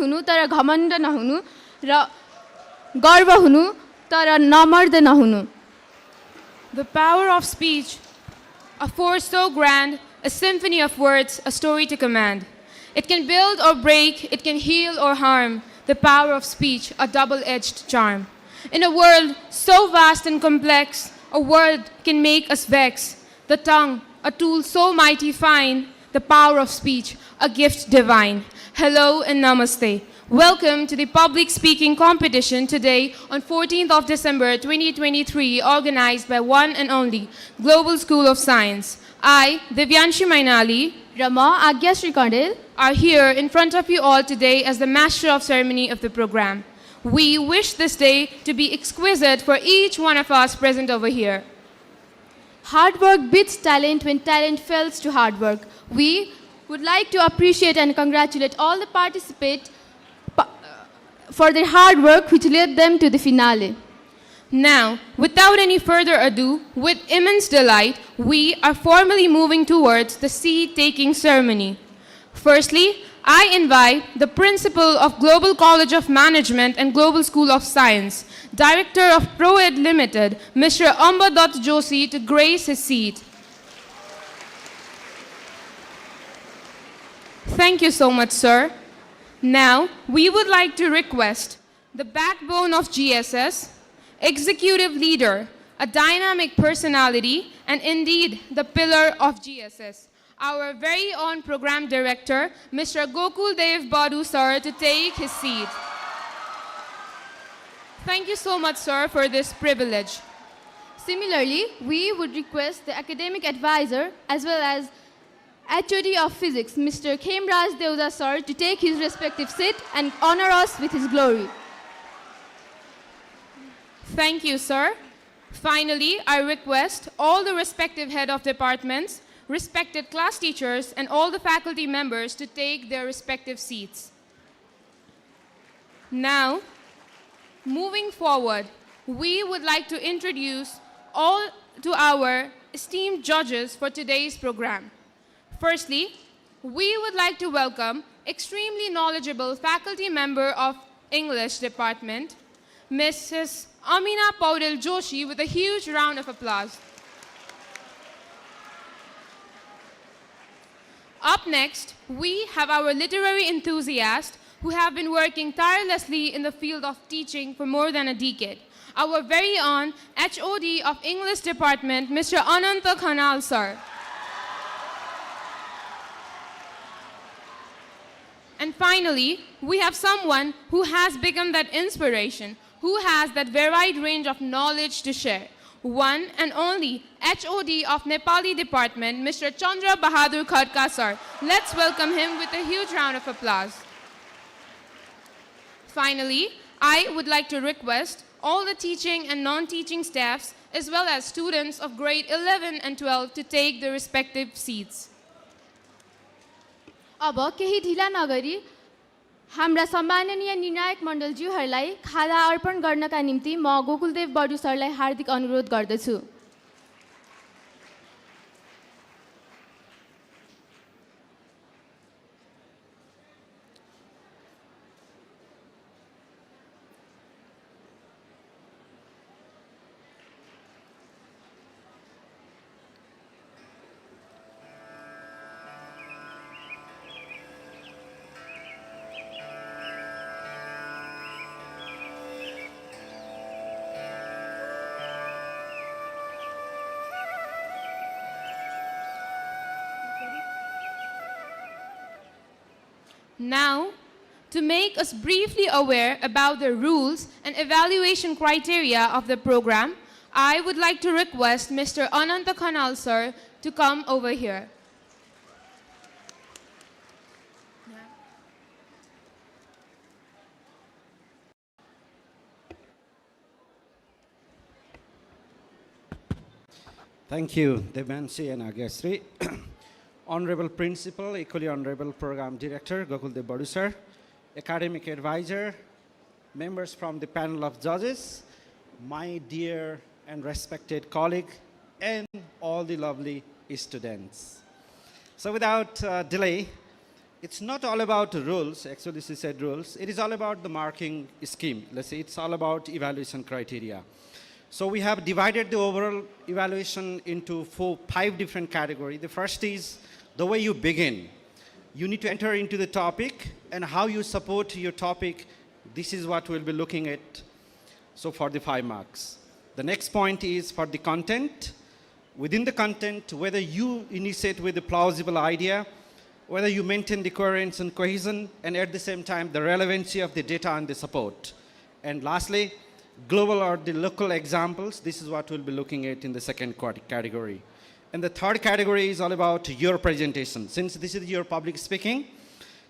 हुनु तर घमण्ड नहुनु र गर्व हुनु तर नमर्द नहुनु. The power of speech, a force so grand, a symphony of words, a story to command. It can build or break, it can heal or harm. The power of speech, a double-edged charm. In a world so vast and complex, a word can make us vex. The tongue, a tool so mighty fine, the power of speech, a gift divine. Hello and namaste. Welcome to the public speaking competition today on 14th of December 2023, organized by one and only Global School of Science. I, Divyanshi Mainali, र म आज्ञाश्री Kandel are here in front of you all today as the master of ceremony of the program. We wish this day to be exquisite for each one of us present over here. Hard work beats talent when talent fails to hard work. We would like to appreciate and congratulate all the participants for their hard work which led them to the finale. Now, without any further ado, with immense delight, we are formally moving towards the seat-taking ceremony. Firstly, I invite the Principal of Global College of Management and Global School of Science, Director of ProEd Limited, Mr. Ambadat Joshi, to grace his seat. Thank you so much, sir. Now, we would like to request the backbone of GSS, executive leader, a dynamic personality, and indeed the pillar of GSS, our very own program director, Mr. Gokul Dev Badu, sir, to take his seat. Thank you so much, sir, for this privilege. Similarly, we would request the academic advisor as well as HOD of Physics, Mr. Khemraj Deuda sir, to take his respective seat and honor us with his glory. Thank you, sir. Finally, I request all the respective head of departments, respected class teachers, and all the faculty members to take their respective seats. Now, moving forward, we would like to introduce all to our esteemed judges for today's program. Firstly, we would like to welcome extremely knowledgeable faculty member of English department, Mrs. Amina Paudel Joshi, with a huge round of applause. Up next, we have our literary enthusiasts who have been working tirelessly in the field of teaching for more than a decade. Our very own HOD of English department, Mr. Ananta Khanal, sir. And finally, we have someone who has become that inspiration, who has that varied range of knowledge to share. One and only HOD of Nepali department, Mr. Chandra Bahadur Khadka, sir. Let's welcome him with a huge round of applause. Finally, I would like to request all the teaching and non-teaching staffs, as well as students of grade 11 and 12, to take their respective seats. अब केही ढिला नगरी हाम्रा सम्माननीय निर्णायक मण्डलज्यूहरूलाई खादा अर्पण गर्नका निम्ति म गोकुलदेव बडु सरलाई हार्दिक अनुरोध गर्दछु. Now, to make us briefly aware about the rules and evaluation criteria of the program, I would like to request Mr. Ananta Khanal, sir, to come over here. Thank you, Devanshi and Agasri. Honorable Principal, equally Honorable Program Director, Gokuldev Badu sir, Academic Advisor, members from the panel of judges, my dear and respected colleague, and all the lovely students. So without delay, it's not all about rules. Actually, she said rules. It is all about the marking scheme. Let's say it's all about evaluation criteria. So we have divided the overall evaluation into five different categories. The first is the way you begin. You need to enter into the topic and how you support your topic. This is what we'll be looking at. So for the 5 marks. The next point is for the content. Within the content, whether you initiate with a plausible idea, whether you maintain the coherence and cohesion, and at the same time, the relevancy of the data and the support. And lastly, global or the local examples. This is what we'll be looking at in the second category. And the third category is all about your presentation. Since this is your public speaking,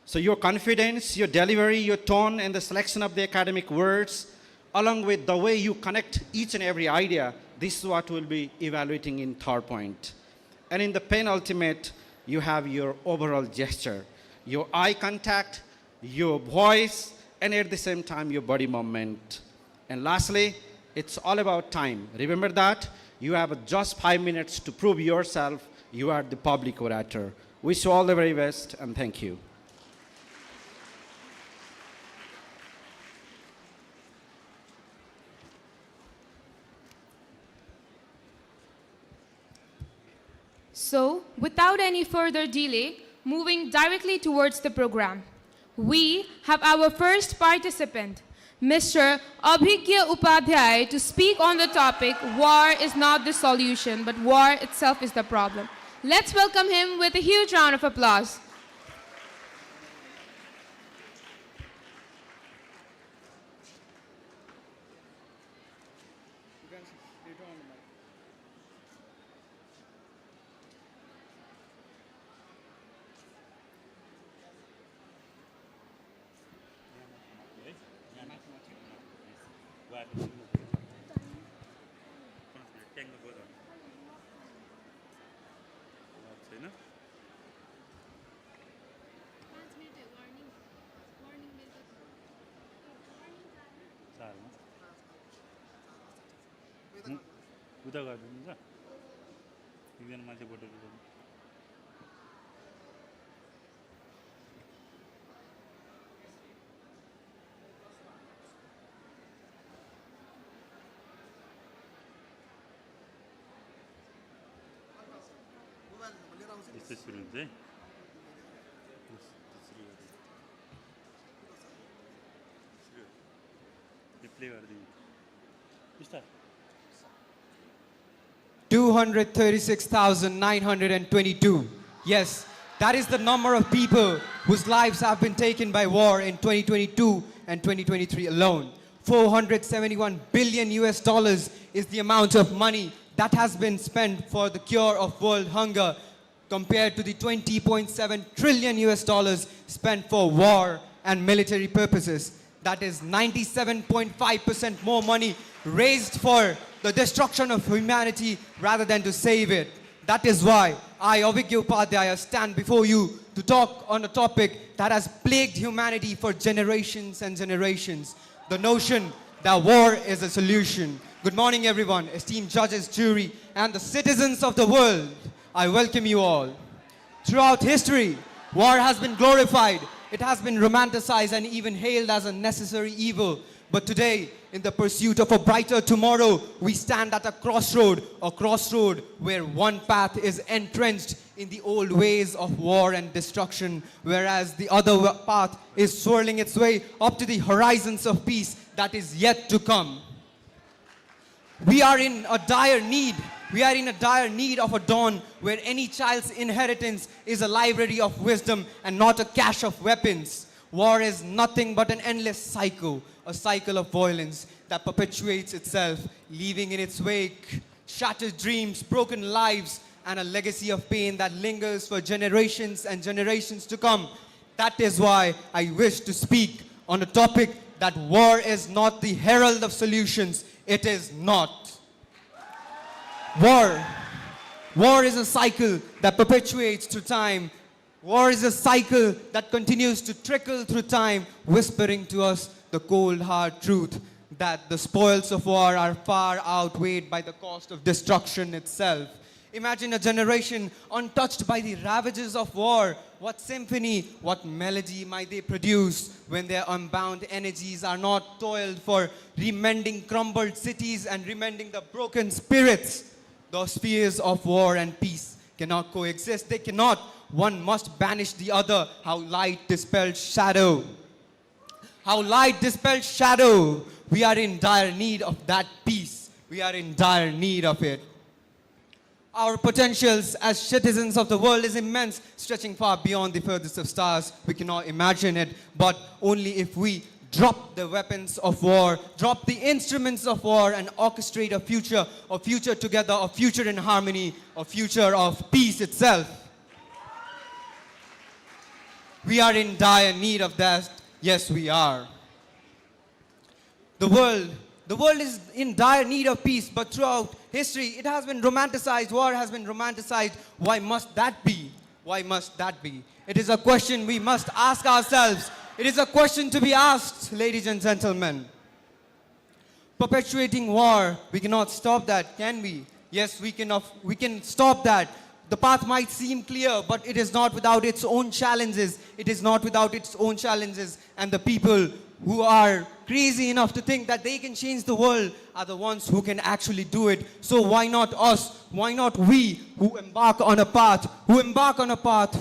so your confidence, your delivery, your tone, and the selection of the academic words, along with the way you connect each and every idea, this is what we'll be evaluating in third point. And in the penultimate, you have your overall gesture, your eye contact, your voice, and at the same time, your body movement. And lastly, it's all about time. Remember that you have just 5 minutes to prove yourself. You are the public orator. Wish you all the very best, and thank you. So, without any further delay, moving directly towards the program, we have our first participant, Mr. Abhigya Upadhyay, to speak on the topic, War is not the solution, but war itself is the problem. Let's welcome him with a huge round of applause. उता गरिदिनु छ एकजना मान्छे बोटेर गर्नु यस्तो सुरु हुन्छ है प्ले गरिदिनु बिस्तार 236,922. Yes, that is the number of people whose lives have been taken by war in 2022 and 2023 alone. 471 billion US dollars is the amount of money that has been spent for the cure of world hunger compared to the 20.7 trillion US dollars spent for war and military purposes. That is 97.5% more money raised for the destruction of humanity rather than to save it. That is why I, Abhigya Upadhyaya, stand before you to talk on a topic that has plagued humanity for generations and generations. The notion that war is a solution. Good morning, everyone, esteemed judges, jury, and the citizens of the world. I welcome you all. Throughout history, war has been glorified. It has been romanticized and even hailed as a necessary evil. But today, in the pursuit of a brighter tomorrow, we stand at a crossroad where one path is entrenched in the old ways of war and destruction, whereas the other path is swirling its way up to the horizons of peace that is yet to come. We are in a dire need. We are in a dire need of a dawn where any child's inheritance is a library of wisdom and not a cache of weapons. War is nothing but an endless cycle, a cycle of violence that perpetuates itself, leaving in its wake shattered dreams, broken lives, and a legacy of pain that lingers for generations and generations to come. That is why I wish to speak on a topic that war is not the herald of solutions. It is not. War is a cycle that perpetuates through time. War is a cycle that continues to trickle through time, whispering to us the cold hard truth that the spoils of war are far outweighed by the cost of destruction itself. Imagine a generation untouched by the ravages of war. What symphony, what melody might they produce when their unbound energies are not toiled for remending crumbled cities and remending the broken spirits? Those spheres of war and peace cannot coexist. They cannot. One must banish the other. How light dispels shadow. How light dispels shadow. We are in dire need of that peace. We are in dire need of it. Our potentials as citizens of the world is immense, stretching far beyond the furthest of stars. We cannot imagine it, but only if we drop the weapons of war, drop the instruments of war, and orchestrate a future together, a future in harmony, a future of peace itself. We are in dire need of that. Yes, we are. The world is in dire need of peace, but throughout history, it has been romanticized. War has been romanticized. Why must that be? Why must that be? It is a question we must ask ourselves. It is a question to be asked, ladies and gentlemen. Perpetuating war, we cannot stop that, can we? Yes, we can stop that. The path might seem clear, but it is not without its own challenges. It is not without its own challenges. And the people who are crazy enough to think that they can change the world are the ones who can actually do it. So why not us? Why not we who embark on a path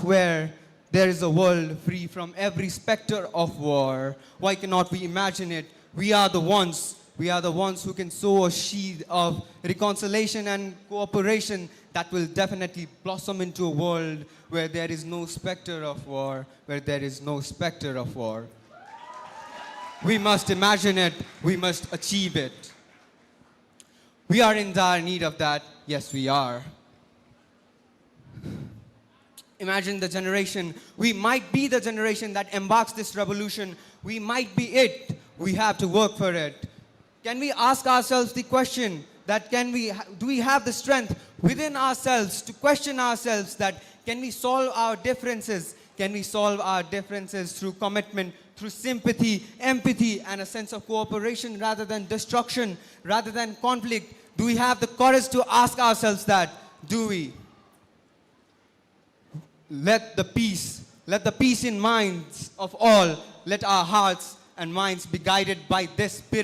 where there is a world free from every specter of war? Why cannot we imagine it? We are the ones who can sow a seed of reconciliation and cooperation that will definitely blossom into a world where there is no specter of war, where there is no specter of war. We must imagine it, we must achieve it. We are in dire need of that. Yes, we are. Imagine the generation. We might be the generation that embarks this revolution. We might be it. We have to work for it. Can we ask ourselves the question that do we have the strength within ourselves to question ourselves that can we solve our differences? Can we solve our differences through commitment, through sympathy, empathy, and a sense of cooperation rather than destruction, rather than conflict? Do we have the courage to ask ourselves that? Do we? Let the peace in minds of all, let our hearts and minds be guided by this spirit.